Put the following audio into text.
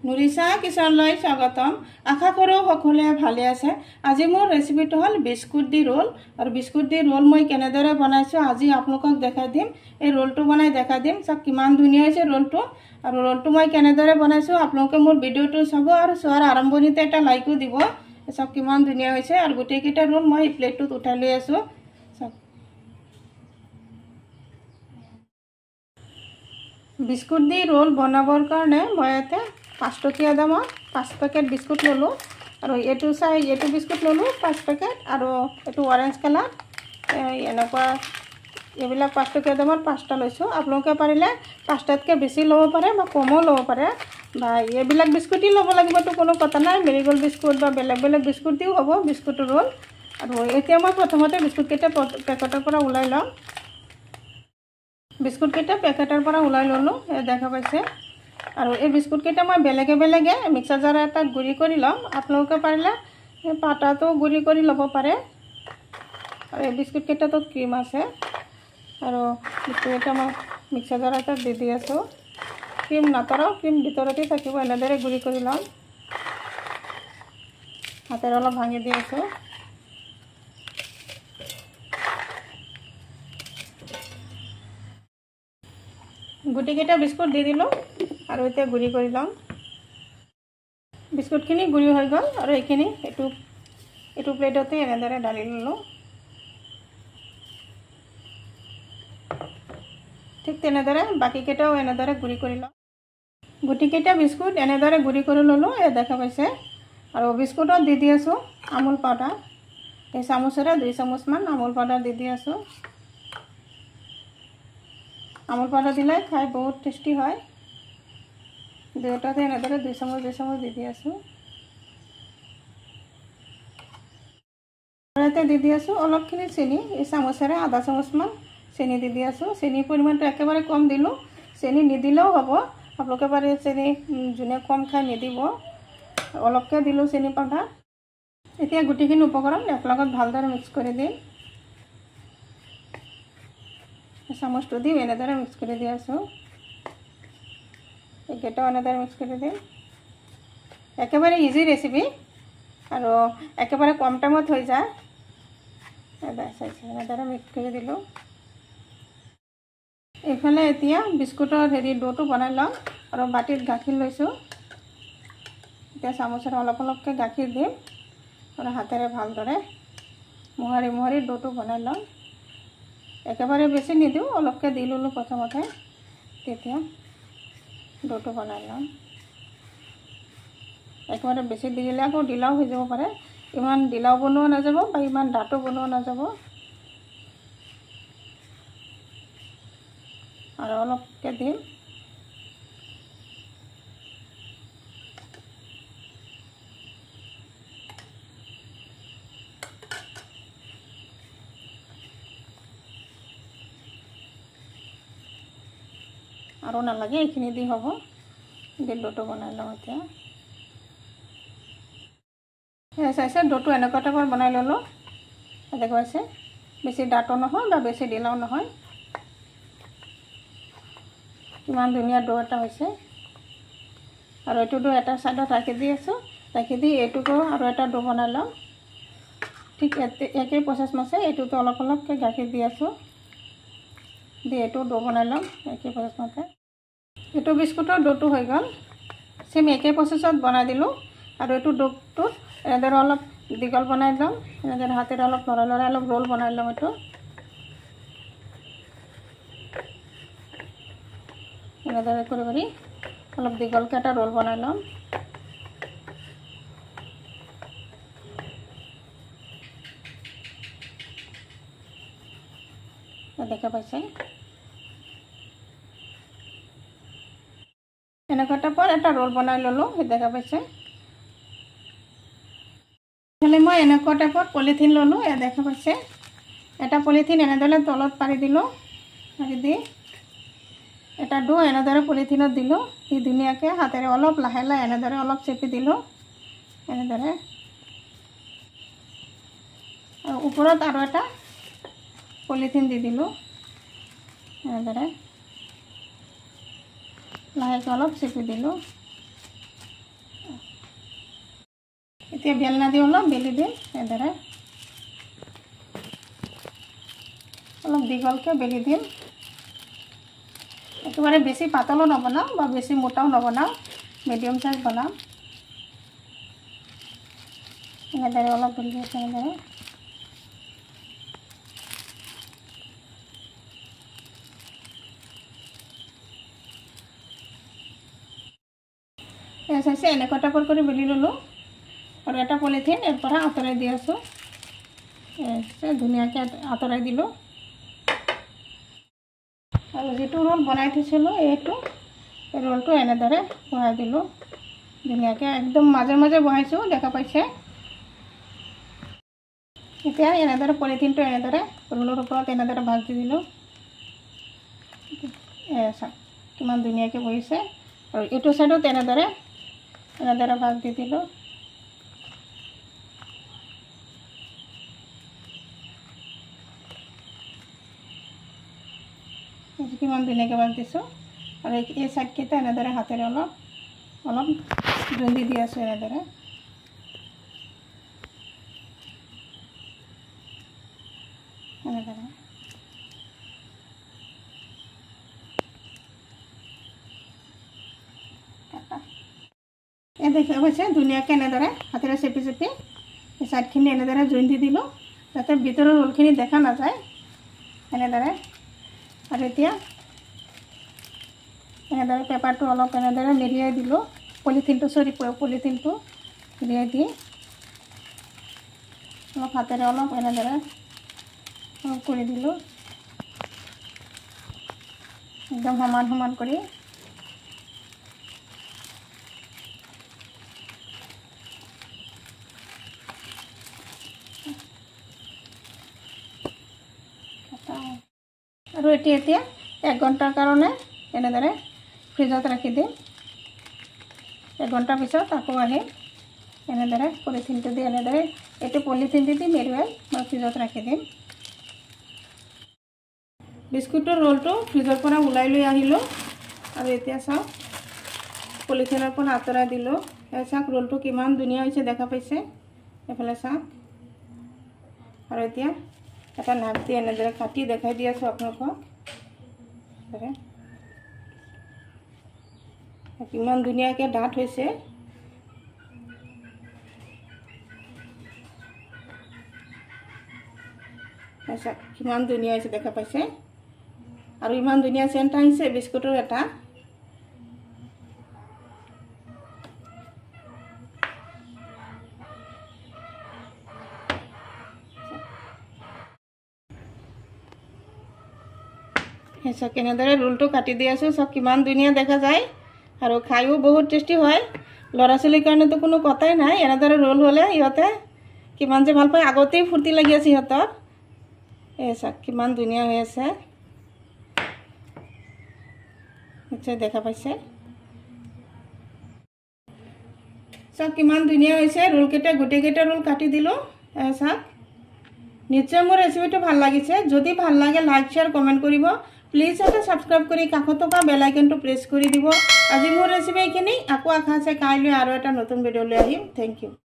নুৰিছা কিচনলৈ স্বাগতম। আশা কৰোঁ সকলোৱে ভালে আছে। আজি মোৰ ৰেচিপিটো হ'ল বিস্কুট দি ৰোল। আৰু বিস্কুট দি ৰোল মই কেনেদৰে বনাইছোঁ আজি আপোনালোকক দেখাই দিম। এই ৰোলটো বনাই দেখাই দিম। চাওক কিমান ধুনীয়া হৈছে ৰোলটো। আৰু ৰোলটো মই কেনেদৰে বনাইছোঁ আপোনালোকে মোৰ ভিডিঅ'টো চাব আৰু চোৱাৰ আৰম্ভণিতে এটা লাইকো দিব। চাওক কিমান ধুনীয়া হৈছে। আৰু গোটেইকেইটা ৰোল মই প্লেটটোত উঠাই লৈ আছোঁ। চাওক বিস্কুট দি ৰোল বনাবৰ কাৰণে মই ইয়াতে 5 টকীয়া দামৰ 5 পেকেট বিস্কুট ল'লোঁ। আৰু এইটো বিস্কুট ল'লোঁ 5 পেকেট। আৰু এইটো অৰেঞ্জ কালাৰ এনেকুৱা এইবিলাক 5 টকীয়া দামৰ 5টা লৈছোঁ। আপোনালোকে পাৰিলে 5টাতকৈ বেছি ল'ব পাৰে বা কমো ল'ব পাৰে, বা এইবিলাক বিস্কুটেই ল'ব লাগিবতো কোনো কথা নাই। মেৰিগ'ল্ড বিস্কুট বা বেলেগ বেলেগ বিস্কুট দিও হ'ব বিস্কুটৰ ৰোল। আৰু এতিয়া মই প্ৰথমতে বিস্কুটকেইটা পেকেটৰ পৰা ওলাই ল'ম। বিস্কুটকেইটা পেকেটৰ পৰা ওলাই ল'লোঁ, দেখা পাইছে। আৰু এই বিস্কুটকেইটা মই বেলেগে বেলেগে মিক্সাৰ জাৰ এটাত গুড়ি কৰি ল'ম। আপোনালোকে পাৰিলে পাতাটো গুড়ি কৰি ল'ব পাৰে। আৰু এই বিস্কুটকেইটাতো ক্ৰীম আছে। আৰু বিস্কুটকেইটা মই মিক্সাৰ জাৰ এটাত দি আছোঁ। ক্ৰীম নাতৰাও, ক্ৰীম ভিতৰতে থাকিব। এনেদৰে গুড়ি কৰি ল'ম। হাতেৰে অলপ ভাঙি দি আছোঁ। গুটিকেইটা বিস্কুট দি দিলোঁ আৰু এতিয়া গুড়ি কৰি ল'ম। বিস্কুটখিনি গুড়ি হৈ গ'ল। আৰু এইখিনি এইটো প্লেটতে এনেদৰে ঢালি ল'লোঁ। ঠিক তেনেদৰে বাকীকেইটাও এনেদৰে গুড়ি কৰি ল'ম। গুটিকেইটা বিস্কুট এনেদৰে গুড়ি কৰি ল'লোঁ, দেখা পাইছে। আৰু বিস্কুটত দি আছোঁ আমুল পাউডাৰ। এই চামুচেৰে 2 চামুচমান আমুল পাউডাৰ দি আছোঁ। আমুল পাউডাৰ দিলে খাই বহুত টেষ্টি হয়। দুয়োটাতে এনেদৰে 2 চামুচ দি আছোঁ। ইয়াতে দি আছোঁ অলপখিনি চেনি। এই চামুচেৰে আধা চামুচমান চেনি দি আছোঁ। চেনিৰ পৰিমাণটো একেবাৰে কম দিলোঁ। চেনি নিদিলেও হ'ব, আপোনালোকে পাৰে চেনি যোনে কম খাই নিদিব। অলপকৈ দিলোঁ চেনি পাউডাৰ। এতিয়া গোটেইখিনি উপকৰণ একেলগত ভালদৰে মিক্স কৰি দিম। চামুচটো দি এনেদৰে মিক্স কৰি দি আছোঁ। এইকেইটাও এনেদৰে মিক্স কৰি দিম। একেবাৰে ইজি ৰেচিপি আৰু একেবাৰে কম টাইমত হৈ যায়। এনেদৰে মিক্স কৰি দিলোঁ। এইফালে এতিয়া বিস্কুটৰ ডোটো বনাই ল'ম। আৰু বাটিত গাখীৰ লৈছোঁ। এতিয়া চামুচেৰে অলপ অলপকৈ গাখীৰ দিম আৰু হাতেৰে ভালদৰে মোহাৰি ডোটো বনাই ল'ম। একেবাৰে বেছি নিদিওঁ, অলপকৈ দি ল'লোঁ প্ৰথমতে। তেতিয়া ডোটো বনাই ল'ম। একেবাৰে বেছি দি দিলে আকৌ ঢিলাও হৈ যাব পাৰে। ইমান ঢিলাও বনোৱা নাযাব বা ইমান ডাঠো বনোৱা নাযাব। আৰু অলপকৈ দিম। আৰু নালাগে, এইখিনি দি হ'ব। ডোটো বনাই লওঁ এতিয়া। চাইছে ডোটো এনেকুৱা টাইপৰ বনাই ল'লোঁ, দেখা পাইছে। বেছি ডাঠো নহয় বা বেছি ঢিলাও নহয়। কিমান ধুনীয়া ডো এটা হৈছে। আৰু এইটো ডো এটা ছাইডত ৰাখি দি আছোঁ। ৰাখি দি এইটোতো আৰু এটা ডো বনাই ল'ম। ঠিক একেই প্ৰচেছ মতে এইটোতো অলপ অলপকৈ গাখীৰ দি আছোঁ। দি এইটো ডো বনাই ল'ম একেই প্ৰচেছ মতে। এইটো বিস্কুটৰ ডোটো হৈ গ'ল। চেম একেই প্ৰচেছত বনাই দিলোঁ। আৰু এইটো ডোটো এনেদৰে অলপ দীঘল বনাই ল'ম। এনেদৰে হাতেৰে অলপ লৰাই অলপ ৰোল বনাই ল'ম। এইটো এনেদৰে কৰি অলপ দীঘলকৈ এটা ৰোল বনাই ল'ম। দেখা পাইছে। এনেকুৱা টাইপৰ এটা ৰোল বনাই ল'লোঁ, দেখা পাইছে। এইফালে মই এনেকুৱা টাইপৰ পলিথিন ল'লোঁ, দেখা পাইছে। এটা পলিথিন এনেদৰে তলত পাৰি দিলোঁ। পাৰি দি এটা ডো এনেদৰে পলিথিনত দিলোঁ। দি ধুনীয়াকৈ হাতেৰে অলপ লাহে লাহে এনেদৰে অলপ চেপি দিলোঁ। এনেদৰে আৰু ওপৰত আৰু এটা পলিথিন দি দিলোঁ। এনেদৰে লাহেকৈ অলপ চেপি দিলোঁ। এতিয়া বেলনা দি অলপ বেলি দিম এনেদৰে অলপ দীঘলকৈ বেলি দিম একেবাৰে বেছি পাতলো নবনাওঁ বা বেছি মোটাও নবনাওঁ মিডিয়াম সাইজ বনাম এনেদৰে অলপ বেলি দিছোঁ এনেদৰে চাইছে এনেকুৱা টাইপৰ কৰি বেলি ল'লোঁ আৰু এটা পলিথিন ইয়াৰ পৰা আঁতৰাই দি আছোঁ ধুনীয়াকৈ আঁতৰাই দিলোঁ আৰু যিটো ৰোল বনাই থৈছিলোঁ এইটো ৰোলটো এনেদৰে বহাই দিলোঁ ধুনীয়াকৈ একদম মাজে মাজে বহাইছোঁ দেখা পাইছে এতিয়া এনেদৰে পলিথিনটো এনেদৰে ৰোলৰ ওপৰত এনেদৰে ভাগ দি দিলোঁ চাওক কিমান ধুনীয়াকৈ বহিছে আৰু এইটো চাইডত এনেদৰে ভাগ দি দিলোঁ কিমান ধুনীয়াকৈ ভাগ দিছোঁ আৰু এই চাইডকেইটা এনেদৰে হাতেৰে অলপ জুন্দি দি আছোঁ এনেদৰে এই দেখা পাইছে ধুনীয়াকৈ এনেদৰে হাতেৰে চেপি চেপি এই চাইডখিনি এনেদৰে জইন দি দিলোঁ যাতে ভিতৰৰ ৰোলখিনি দেখা নাযায় এনেদৰে আৰু এতিয়া এনেদৰে পেপাৰটো অলপ এনেদৰে মেৰিয়াই দিলোঁ পলিথিনটো মেৰিয়াই দি অলপ হাতেৰে অলপ এনেদৰে কৰি দিলোঁ একদম সমান কৰি আৰু এতিয়া 1 ঘণ্টাৰ কাৰণে এনেদৰে ফ্ৰিজত ৰাখি দিম 1 ঘণ্টাৰ পিছত আকৌ আহিম এনেদৰে পলিথিনটো দি এনেদৰে এইটো পলিথিনটো দি মেৰুৱাই মই ফ্ৰিজত ৰাখি দিম বিস্কুটৰ ৰোলটো ফ্ৰিজৰ পৰা ওলাই লৈ আহিলোঁ আৰু এতিয়া চাওক পলিথিনৰ পৰা আঁতৰাই দিলোঁ চাওক ৰোলটো কিমান ধুনীয়া হৈছে দেখা পাইছে এফালে চাওক আৰু এতিয়া এটা নাক দি এনেদৰে কাটি দেখাই দি আছোঁ আপোনালোকক কিমান ধুনীয়াকৈ ডাঠ হৈছে কিমান ধুনীয়া হৈছে দেখা পাইছে আৰু ইমান ধুনীয়া চেণ্ট আহিছে বিস্কুটৰ এটা চাওক কেনেদৰে ৰোলটো কাটি দি আছোঁ চাওক কিমান ধুনীয়া দেখা যায় আৰু খায়ো বহুত টেষ্টি হয় ল'ৰা ছোৱালীৰ কাৰণেতো কোনো কথাই নাই এনেদৰে ৰোল হ'লে সিহঁতে কিমান যে ভাল পায় আগতেই ফূৰ্তি লাগি আছে সিহঁতৰ চাওক কিমান ধুনীয়া হৈ আছে নিশ্চয় দেখা পাইছে চাওক কিমান ধুনীয়া হৈছে ৰোলকেইটা গোটেইকেইটা ৰোল কাটি দিলোঁ চাওক নিশ্চয় মোৰ ৰেচিপিটো ভাল লাগিছে যদি ভাল লাগে লাইক শ্বেয়াৰ কমেণ্ট কৰিব প্লিজ এটা সাবস্ক্ৰাইব কৰি কাষত থকা বেল আইকনটো প্ৰেছ কৰি দিব আজি মোৰ ৰেচিপি এইখিনি আকৌ আশা আছে কাইলৈ আৰু এটা নতুন ভিডিঅ লৈ আহিম থ্যাংক ইউ